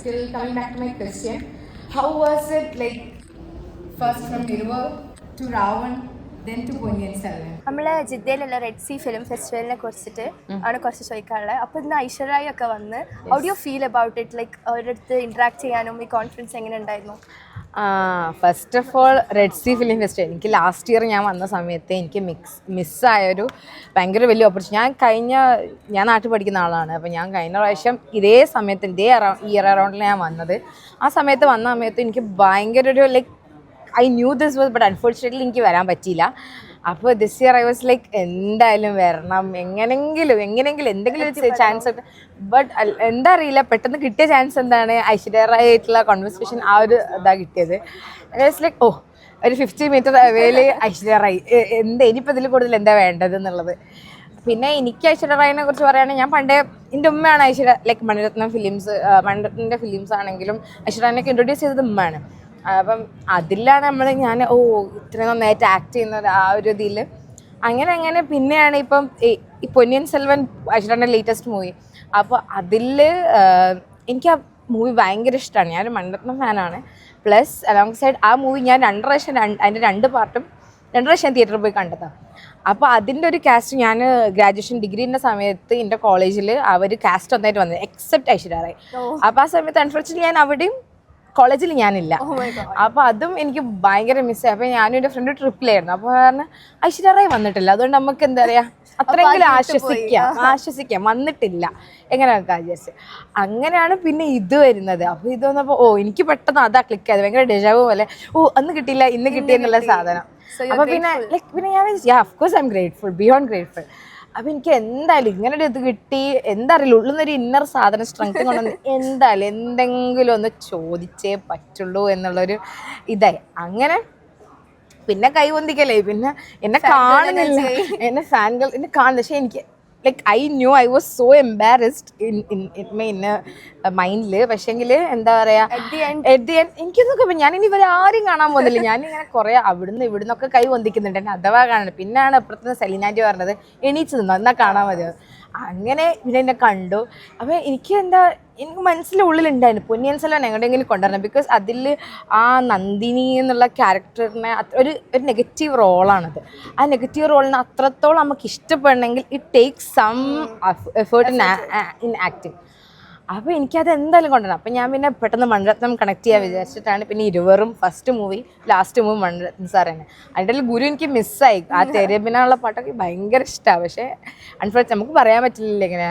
still coming back to my question, how was it like first from Irwar to Ravan, then to Ponniyin Selvan? നമ്മൾ ജിദ്ദയിലുള്ള Red Sea film ഫെസ്റ്റിവലിനെ കുറിച്ചിട്ട് ആണ് കുറച്ച് ചോദിക്കാനുള്ളത്. അപ്പോൾ ഇന്ന് ഐശ്വര്യ ഒക്കെ വന്ന് how do you feel about it, like അവരടുത്ത് ഇൻട്രാക്ട് ചെയ്യാനും ഈ കോൺഫിഡൻസ് എങ്ങനെ ഉണ്ടായിരുന്നു? First of all Red Sea film festival എനിക്ക് ലാസ്റ്റ് ഇയർ ഞാൻ വന്ന സമയത്ത് എനിക്ക് മിസ്സായൊരു ഭയങ്കര വലിയ ഓപ്പർച്യൂണിറ്റി. ഞാൻ നാട്ടിൽ പഠിക്കുന്ന ആളാണ്. അപ്പോൾ ഞാൻ കഴിഞ്ഞ പ്രാവശ്യം ഇതേ സമയത്ത് ഇയർ അറൗണ്ടിൽ ഞാൻ വന്നത്. ആ സമയത്ത് വന്ന സമയത്ത് എനിക്ക് ഭയങ്കര ഒരു like I new this was, but unfortunately എനിക്ക് വരാൻ പറ്റിയില്ല. അപ്പോൾ this year I was like എന്തായാലും വരണം, എങ്ങനെങ്കിലും എന്തെങ്കിലും ഒരു ചാൻസ് ഉണ്ട്. ബട്ട് എന്താ അറിയില്ല, പെട്ടെന്ന് കിട്ടിയ ചാൻസ് എന്താണ്, ഐശ്വര്യ റായ് ആയിട്ടുള്ള കോൺവെർസേഷൻ ആ ഒരു ഇതാ കിട്ടിയത്. വാസ് ലൈക്ക് ഒരു 50 മീറ്റർ അവേല് ഐശ്വര്യ റായ്, ഇനിയിപ്പോൾ ഇതിൽ കൂടുതൽ എന്താ വേണ്ടത് എന്നുള്ളത്. പിന്നെ എനിക്ക് ഐശ്വര്യ റായിനെ കുറിച്ച് പറയുകയാണെങ്കിൽ, ഞാൻ പണ്ടേ എൻ്റെ ഉമ്മയാണ് ഐശ്വര്യ ലൈക്ക് മണിരത്നത്തിൻ്റെ ഫിലിംസ് ആണെങ്കിലും ഐശ്വര്യനൊക്കെ ഇൻട്രൊഡ്യൂസ് ചെയ്തത് ഉമ്മയാണ്. അപ്പം അതിലാണ് ഞാൻ ഇത്ര നന്നായിട്ട് ആക്ട് ചെയ്യുന്ന ആ ഒരു ഇതിൽ അങ്ങനെ പിന്നെയാണ് ഇപ്പം ഈ പൊന്നിയിൻ സെൽവൻ ഐശ്വര്യൻ്റെ ലേറ്റസ്റ്റ് മൂവി. അപ്പോൾ അതിൽ എനിക്ക് ആ മൂവി ഭയങ്കര ഇഷ്ടമാണ്. ഞാനൊരു മണിരത്നം ഫാനാണ്. പ്ലസ് അലോങ് സൈഡ് ആ മൂവി ഞാൻ അതിൻ്റെ 2 പാർട്ടും 2 പ്രാവശ്യം തിയേറ്ററിൽ പോയി കണ്ടതാണ്. അപ്പോൾ അതിൻ്റെ ഒരു കാസ്റ്റ് ഞാൻ ഗ്രാജുവേഷൻ ഡിഗ്രീൻ്റെ സമയത്ത് എൻ്റെ കോളേജിൽ അവർ കാസ്റ്റ് ഒന്നായിട്ട് വന്നത് എക്സെപ്റ്റ് ഐശ്വര്യ റായ്. അപ്പോൾ ആ സമയത്ത് അൺഫോർച്യുനേറ്റ്ലി ഞാൻ അവിടെയും കോളേജിൽ ഞാനില്ല. അപ്പോൾ അതും എനിക്ക് ഭയങ്കര മിസ്സായി. അപ്പോൾ ഞാനും എൻ്റെ ഫ്രണ്ട് ട്രിപ്പിലായിരുന്നു. അപ്പോൾ പറഞ്ഞാൽ ഐശ്വര്യ റായ് വന്നിട്ടില്ല, അതുകൊണ്ട് നമുക്ക് എന്താ പറയുക അത്രയെങ്കിലും ആശ്വസിക്കാം വന്നിട്ടില്ല എങ്ങനെയൊക്കെ വിചാരിച്ച്. അങ്ങനെയാണ് പിന്നെ ഇത് വരുന്നത്. അപ്പോൾ ഇത് വന്നപ്പോൾ എനിക്ക് പെട്ടെന്ന് അതാ ക്ലിക്ക് ആയത്, ഭയങ്കര ഡെജാവു പോലെ. അന്ന് കിട്ടിയില്ല ഇന്ന് കിട്ടിയെന്നുള്ള സാധനം. അപ്പോൾ പിന്നെ ഞാൻ of course I M grateful, beyond grateful. അപ്പോൾ എനിക്ക് എന്തായാലും ഇങ്ങനൊരു ഇത് കിട്ടി, എന്താ അറിയില്ല, ഉള്ളുന്നൊരു ഇന്നർ സാധനം സ്ട്രെങ്ത് കൊണ്ടുവന്ന് എന്തായാലും എന്തെങ്കിലും ഒന്ന് ചോദിച്ചേ പറ്റുള്ളൂ എന്നുള്ളൊരു ഇതായി. അങ്ങനെ പിന്നെ കൈവന്തിക്കല്ലേ, പിന്നെ എന്നെ കാണുന്നില്ല, എന്നെ കാണുന്നില്ല. പക്ഷേ എനിക്ക് like I new I was so embarrassed in മൈൻഡിൽ. പക്ഷേങ്കിൽ എന്താ പറയുക, അറ്റ് ദി എൻഡ് എനിക്കൊന്നും ഞാനിനി ഇവരെ ആരും കാണാൻ പോകുന്നില്ല. ഞാനിങ്ങനെ കുറേ ഇവിടുന്നൊക്കെ കൈ വന്ദിക്കുന്നുണ്ട്, എന്നെ അഥവാ കാണുന്നത്. പിന്നാണ് അപ്പുറത്തുനിന്ന് സെലിനാൻറ്റി പറഞ്ഞത് എണീച്ച് നിന്നോ എന്നാൽ കാണാൻ മതിയോ. അങ്ങനെ പിന്നെ എന്നെ കണ്ടു. അപ്പോൾ എനിക്ക് മനസ്സിലുള്ളിലുണ്ടായിരുന്നു പൊന്നിയിൻ സെൽവൻ എങ്ങോട്ടെങ്കിലും കൊണ്ടുവരണം. ബിക്കോസ് അതിൽ ആ നന്ദിനി എന്നുള്ള ക്യാരക്ടറിനെ ഒരു നെഗറ്റീവ് റോളാണത്. ആ നെഗറ്റീവ് റോളിന് അത്രത്തോളം നമുക്ക് ഇഷ്ടപ്പെടണമെങ്കിൽ it takes some effort in acting. അപ്പോൾ എനിക്കത് എന്തായാലും കൊണ്ടുവരണം. അപ്പോൾ ഞാൻ പിന്നെ പെട്ടെന്ന് മണിരത്നം കണക്ട് ചെയ്യാൻ വിചാരിച്ചിട്ടാണ് പിന്നെ ഇരുവറും first movie last movie Mani Ratnam sir തന്നെ. അതിൻ്റെ ഗുരു എനിക്ക് മിസ്സായി. ആ തെരബിനുള്ള പാട്ടൊക്കെ ഭയങ്കര ഇഷ്ടമാണ്. പക്ഷേ അൺഫോർച്യുനേറ്റ്ലി നമുക്ക് പറയാൻ പറ്റില്ല ഇങ്ങനെ